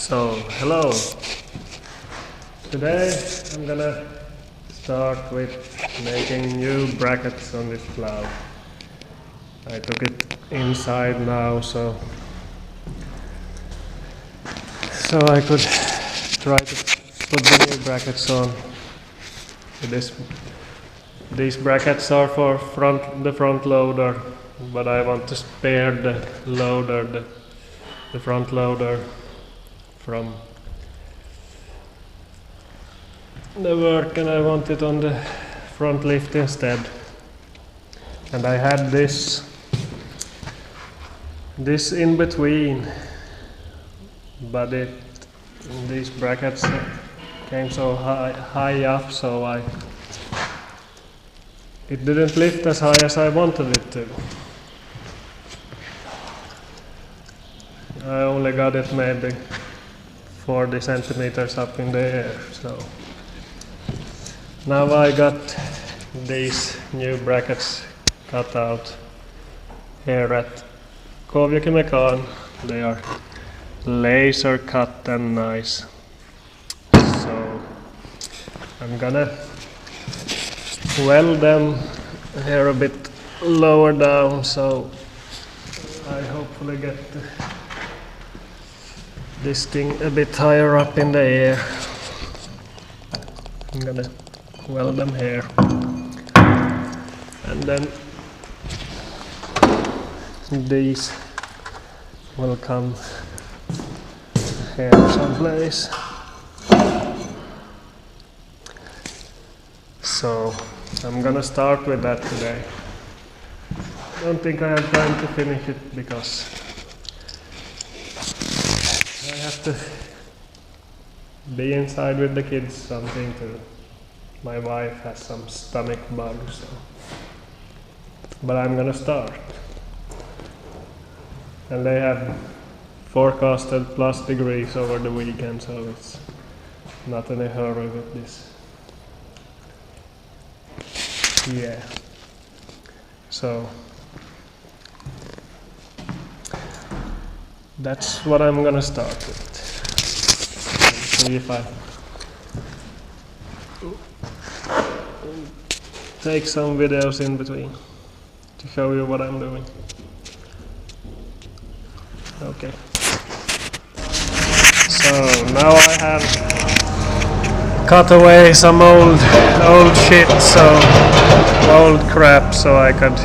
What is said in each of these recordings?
Hello. Today I'm gonna start with making new brackets on this plow. I took it inside now so I could try to put the new brackets on. These brackets are for the front loader, but I want to spare the loader, the front loader from the work, and I want it on the front lift instead. And I had this in between, but these brackets came so high up, so it didn't lift as high as I wanted it to. I only got it maybe 40 centimeters up in the air, so now I got these new brackets cut out here at Mekan. They are laser cut and nice, so I'm gonna weld them here a bit lower down, so I hopefully get this thing a bit higher up in the air. I'm gonna weld them here, and then these will come here someplace. So I'm gonna start with that today. I don't think I have time to finish it because I have to be inside with the kids something too. My wife has some stomach bugs, so. But I'm gonna start. And they have forecasted plus degrees over the weekend, so it's not in a hurry with this. Yeah. So that's what I'm gonna start with. See if I take some videos in between to show you what I'm doing. Okay. So now I have cut away some old shit, old crap, so I could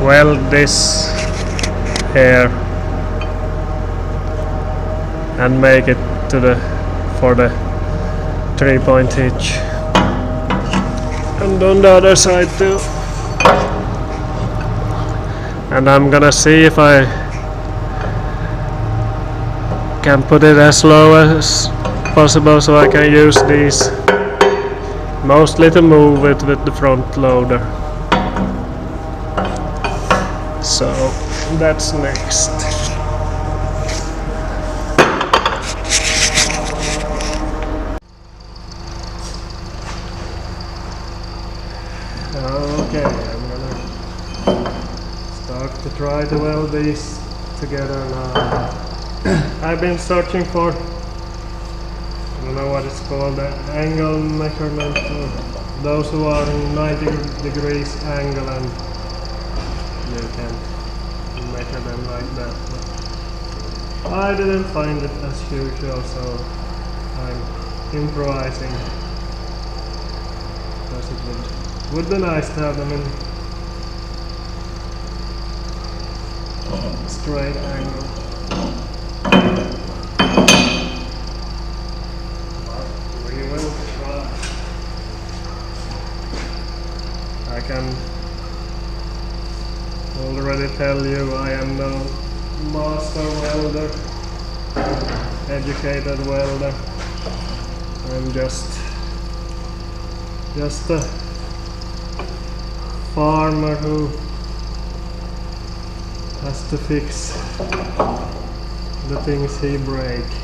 weld this here and make it for the 3-point hitch, and on the other side too. And I'm gonna see if I can put it as low as possible so I can use these mostly to move it with the front loader. So that's next. Okay, I'm gonna start to try to weld these together now. I've been searching for, I don't know what it's called, the angle measurement for those who are in 90 degrees angle, and you can measure them like that. But I didn't find it as usual, so I'm improvising, because it would be nice to have them in straight angle. I can already tell you I am no master welder, educated welder. I'm just a farmer who has to fix the things he breaks.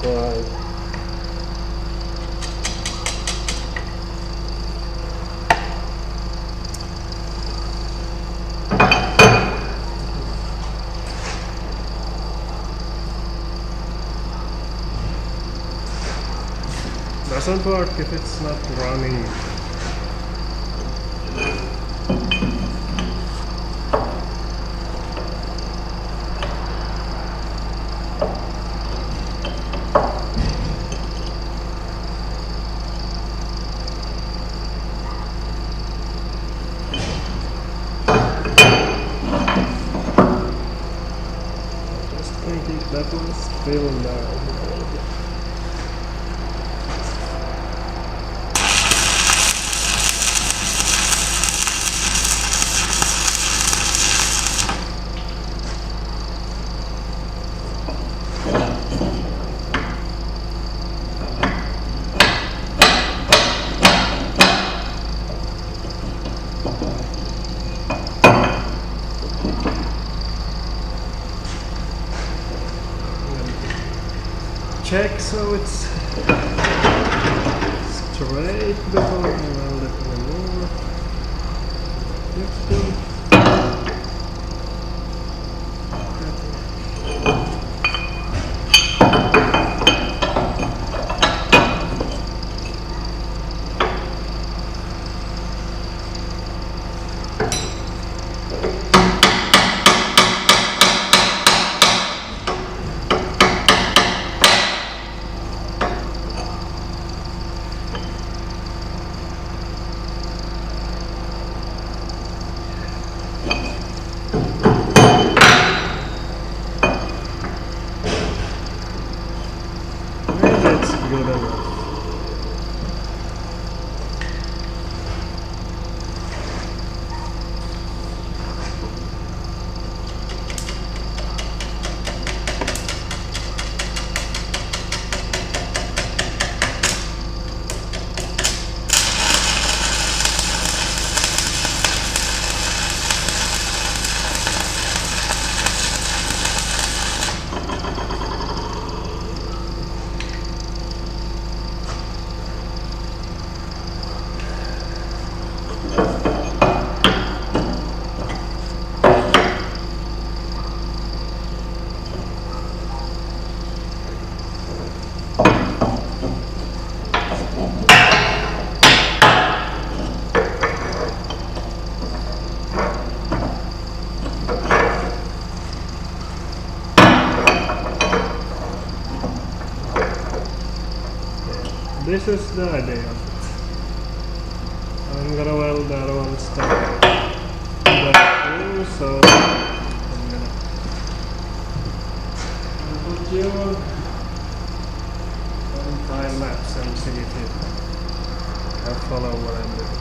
Right. Doesn't work if it's not running. Just thinking that was still now. Check so it's straight before I weld it anymore. Looks good. Good enough. This is the idea of it. I'm gonna weld the other one stuck through, so I'm gonna put you on time lapse and see if you can follow what I'm doing.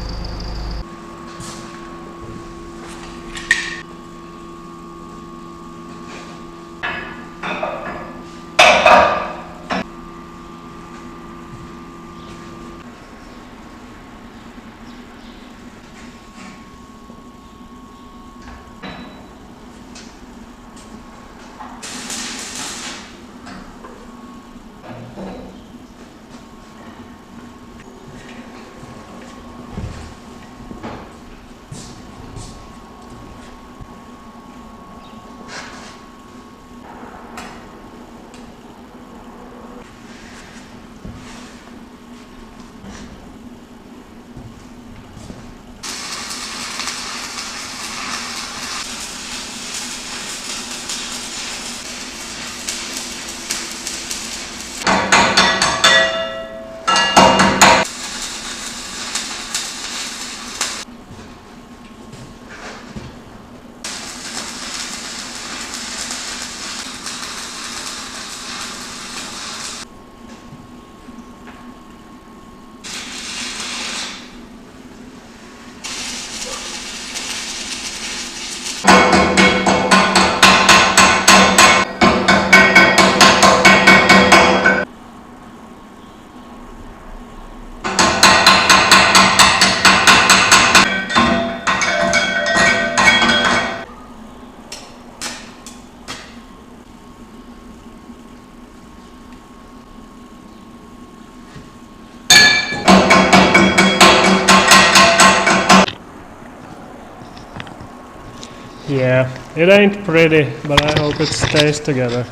Yeah, it ain't pretty, but I hope it stays together.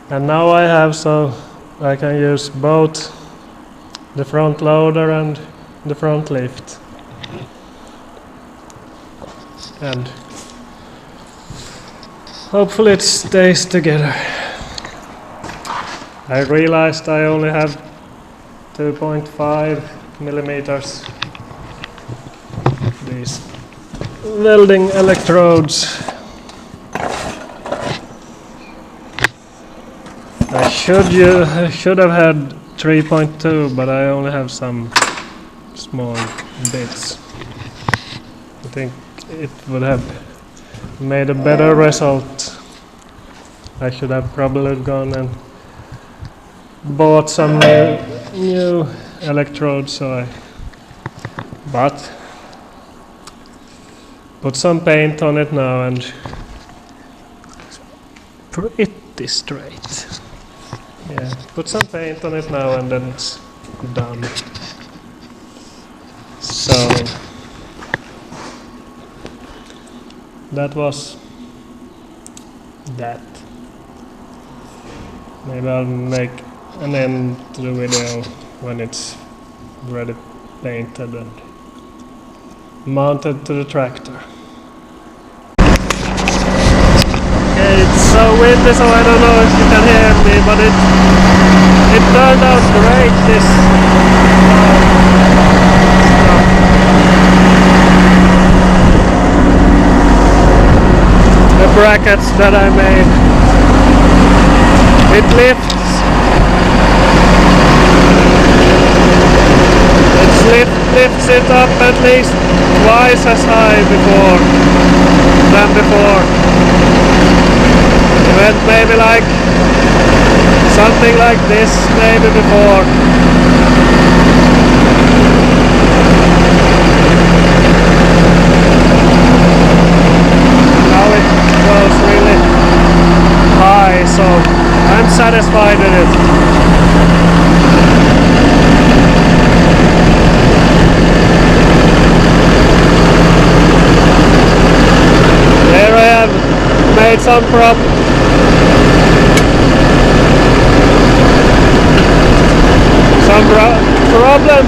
And now I have, so I can use both the front loader and the front lift. And hopefully it stays together. I realized I only have 2.5 millimeters. These welding electrodes. I should have had 3.2, but I only have some small bits. I think it would have made a better result. I should have probably gone and bought some new electrodes, but put some paint on it now and it's pretty straight. Yeah, put some paint on it now and then it's done. So that was that. Maybe I'll make an end to the video when it's ready painted and mounted to the tractor. Okay, it's so windy, so I don't know if you can hear me, but it turned out great, this stuff. The brackets that I made. It lifts. Lifts it up at least twice as high than before. It went maybe like something like this maybe before. Now it goes really high, so I'm satisfied with it. Made some problem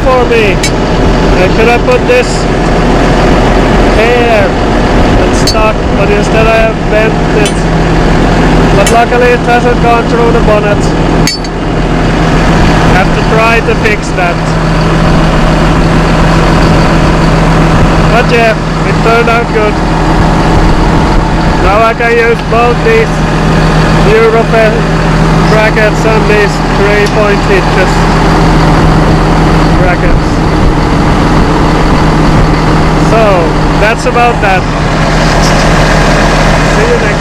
for me. I could have put this here and stuck, but instead I have bent it. But luckily it hasn't gone through the bonnet. Have to try to fix that. But yeah, it turned out good. Now I can use both these European brackets and these 3-point hitches brackets. So that's about that. See you next time.